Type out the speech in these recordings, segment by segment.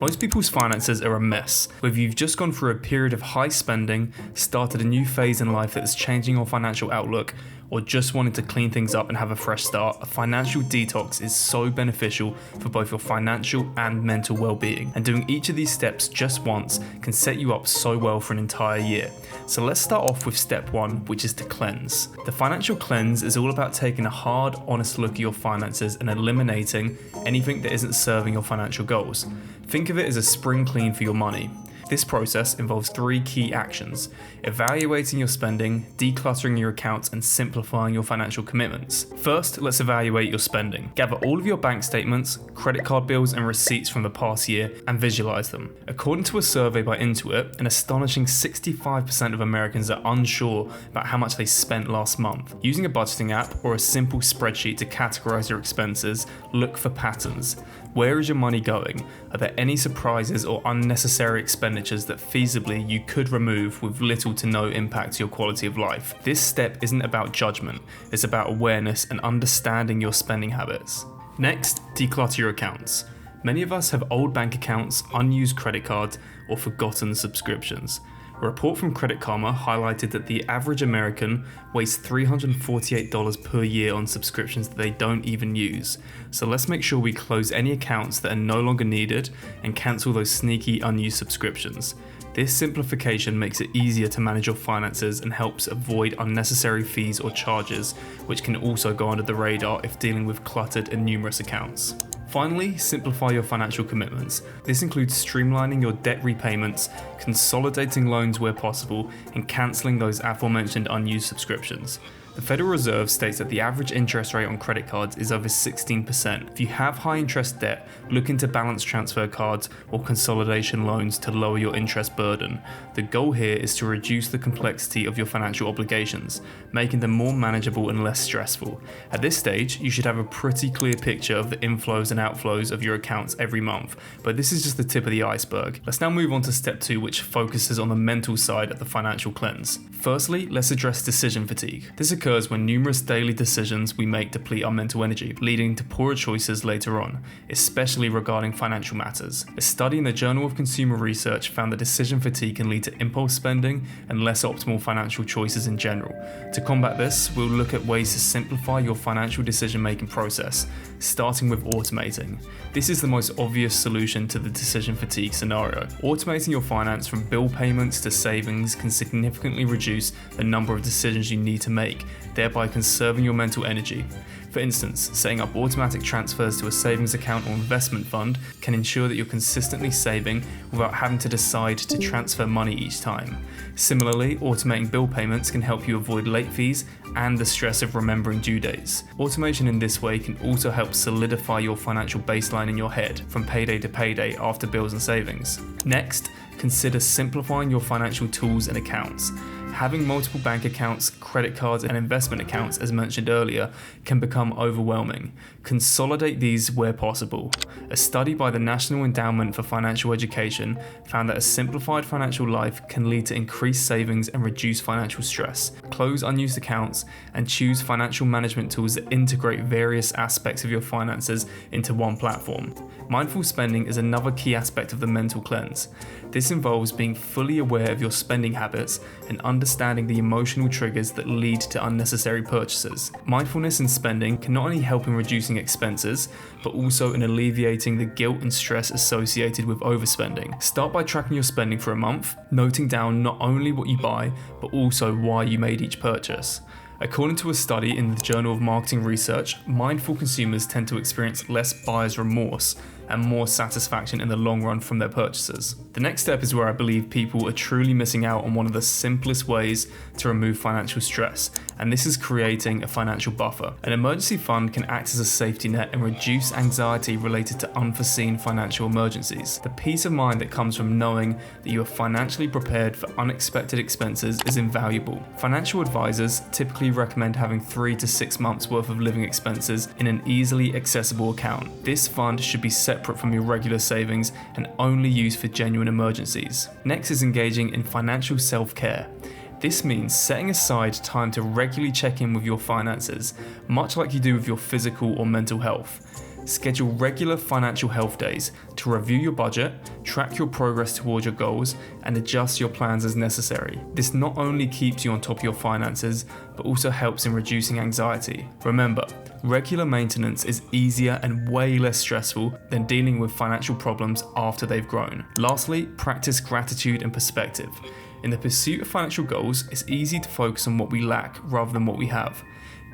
Most people's finances are a mess. Whether you've just gone through a period of high spending, started a new phase in life that is changing your financial outlook, or just wanted to clean things up and have a fresh start, a financial detox is so beneficial for both your financial and mental well-being. And doing each of these steps just once can set you up so well for an entire year. So let's start off with step 1, which is to cleanse. The financial cleanse is all about taking a hard, honest look at your finances and eliminating anything that isn't serving your financial goals. Think of it as a spring clean for your money. This process involves 3 key actions: evaluating your spending, decluttering your accounts, and simplifying your financial commitments. First, let's evaluate your spending. Gather all of your bank statements, credit card bills, and receipts from the past year and visualize them. According to a survey by Intuit, an astonishing 65% of Americans are unsure about how much they spent last month. Using a budgeting app or a simple spreadsheet to categorize your expenses, look for patterns. Where is your money going? Are there any surprises or unnecessary expenditures that feasibly you could remove with little to no impact to your quality of life? This step isn't about judgment, it's about awareness and understanding your spending habits. Next, declutter your accounts. Many of us have old bank accounts, unused credit cards, or forgotten subscriptions. A report from Credit Karma highlighted that the average American wastes $348 per year on subscriptions that they don't even use. So let's make sure we close any accounts that are no longer needed and cancel those sneaky unused subscriptions. This simplification makes it easier to manage your finances and helps avoid unnecessary fees or charges, which can also go under the radar if dealing with cluttered and numerous accounts. Finally, simplify your financial commitments. This includes streamlining your debt repayments, consolidating loans where possible, and cancelling those aforementioned unused subscriptions. The Federal Reserve states that the average interest rate on credit cards is over 16%. If you have high interest debt, look into balance transfer cards or consolidation loans to lower your interest burden. The goal here is to reduce the complexity of your financial obligations, making them more manageable and less stressful. At this stage, you should have a pretty clear picture of the inflows and outflows of your accounts every month, but this is just the tip of the iceberg. Let's now move on to step 2, which focuses on the mental side of the financial cleanse. Firstly, let's address decision fatigue. This occurs when numerous daily decisions we make deplete our mental energy, leading to poorer choices later on, especially regarding financial matters. A study in the Journal of Consumer Research found that decision fatigue can lead to impulse spending and less optimal financial choices in general. To combat this, we'll look at ways to simplify your financial decision-making process, starting with automating. This is the most obvious solution to the decision fatigue scenario. Automating your finance from bill payments to savings can significantly reduce the number of decisions you need to make, thereby conserving your mental energy. For instance, setting up automatic transfers to a savings account or investment fund can ensure that you're consistently saving without having to decide to transfer money each time. Similarly, automating bill payments can help you avoid late fees and the stress of remembering due dates. Automation in this way can also help solidify your financial baseline in your head from payday to payday after bills and savings. Next, consider simplifying your financial tools and accounts. Having multiple bank accounts, credit cards, and investment accounts, as mentioned earlier, can become overwhelming. Consolidate these where possible. A study by the National Endowment for Financial Education found that a simplified financial life can lead to increased savings and reduce financial stress. Close unused accounts and choose financial management tools that integrate various aspects of your finances into one platform. Mindful spending is another key aspect of the mental cleanse. This involves being fully aware of your spending habits and understanding the emotional triggers that lead to unnecessary purchases. Mindfulness in spending can not only help in reducing expenses, but also in alleviating the guilt and stress associated with overspending. Start by tracking your spending for a month, noting down not only what you buy, but also why you made each purchase. According to a study in the Journal of Marketing Research, mindful consumers tend to experience less buyer's remorse and more satisfaction in the long run from their purchases. The next step is where I believe people are truly missing out on one of the simplest ways to remove financial stress, and this is creating a financial buffer. An emergency fund can act as a safety net and reduce anxiety related to unforeseen financial emergencies. The peace of mind that comes from knowing that you are financially prepared for unexpected expenses is invaluable. Financial advisors typically recommend having 3 to 6 months worth of living expenses in an easily accessible account. This fund should be separate from your regular savings and only used for genuine emergencies. Next is engaging in financial self-care. This means setting aside time to regularly check in with your finances, much like you do with your physical or mental health. Schedule regular financial health days to review your budget, track your progress towards your goals, and adjust your plans as necessary. This not only keeps you on top of your finances, but also helps in reducing anxiety. Remember, regular maintenance is easier and way less stressful than dealing with financial problems after they've grown. Lastly, practice gratitude and perspective. In the pursuit of financial goals, it's easy to focus on what we lack rather than what we have.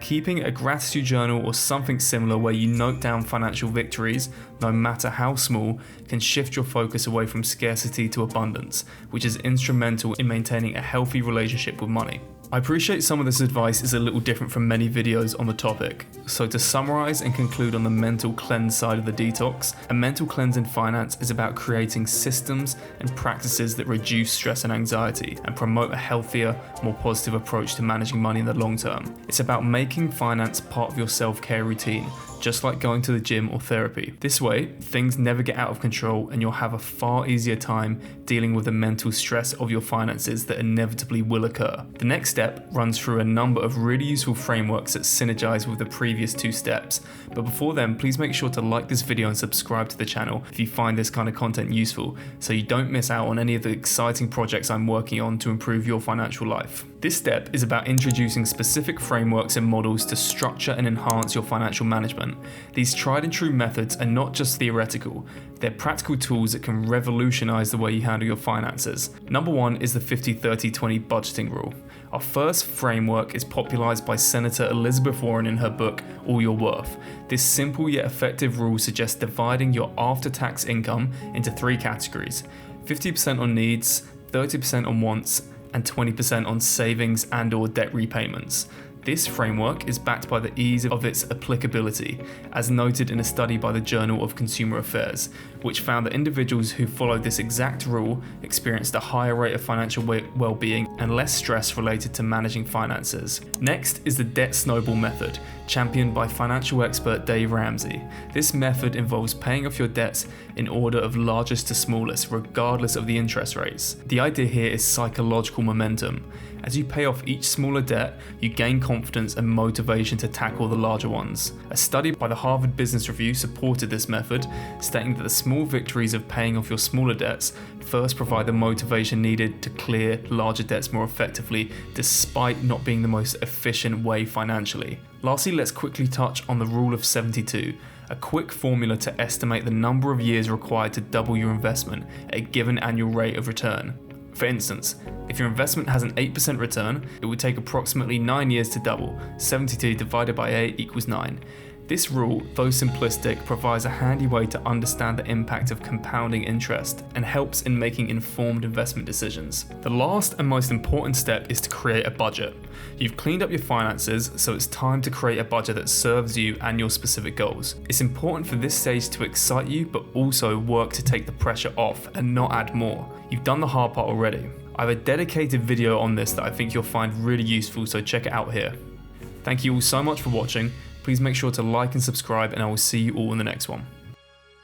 Keeping a gratitude journal or something similar where you note down financial victories, no matter how small, can shift your focus away from scarcity to abundance, which is instrumental in maintaining a healthy relationship with money. I appreciate some of this advice is a little different from many videos on the topic. So to summarize and conclude on the mental cleanse side of the detox, a mental cleanse in finance is about creating systems and practices that reduce stress and anxiety and promote a healthier, more positive approach to managing money in the long term. It's about making finance part of your self-care routine, just like going to the gym or therapy. This way, things never get out of control and you'll have a far easier time dealing with the mental stress of your finances that inevitably will occur. The next step runs through a number of really useful frameworks that synergize with the previous two steps. But before then, please make sure to like this video and subscribe to the channel if you find this kind of content useful, so you don't miss out on any of the exciting projects I'm working on to improve your financial life. This step is about introducing specific frameworks and models to structure and enhance your financial management. These tried and true methods are not just theoretical, they're practical tools that can revolutionize the way you handle your finances. Number one is the 50-30-20 budgeting rule. Our first framework is popularized by Senator Elizabeth Warren in her book, All Your Worth. This simple yet effective rule suggests dividing your after-tax income into three categories: 50% on needs, 30% on wants, and 20% on savings and/or debt repayments. This framework is backed by the ease of its applicability, as noted in a study by the Journal of Consumer Affairs, which found that individuals who followed this exact rule experienced a higher rate of financial well-being and less stress related to managing finances. Next is the debt snowball method, championed by financial expert Dave Ramsey. This method involves paying off your debts in order of largest to smallest, regardless of the interest rates. The idea here is psychological momentum. As you pay off each smaller debt, you gain confidence and motivation to tackle the larger ones. A study by the Harvard Business Review supported this method, stating that the small victories of paying off your smaller debts first provide the motivation needed to clear larger debts more effectively, despite not being the most efficient way financially. Lastly, let's quickly touch on the rule of 72, a quick formula to estimate the number of years required to double your investment at a given annual rate of return. For instance, if your investment has an 8% return, it would take approximately 9 years to double. 72 divided by 8 equals 9. This rule, though simplistic, provides a handy way to understand the impact of compounding interest and helps in making informed investment decisions. The last and most important step is to create a budget. You've cleaned up your finances, so it's time to create a budget that serves you and your specific goals. It's important for this stage to excite you, but also work to take the pressure off and not add more. You've done the hard part already. I have a dedicated video on this that I think you'll find really useful, so check it out here. Thank you all so much for watching. Please make sure to like and subscribe, and I will see you all in the next one.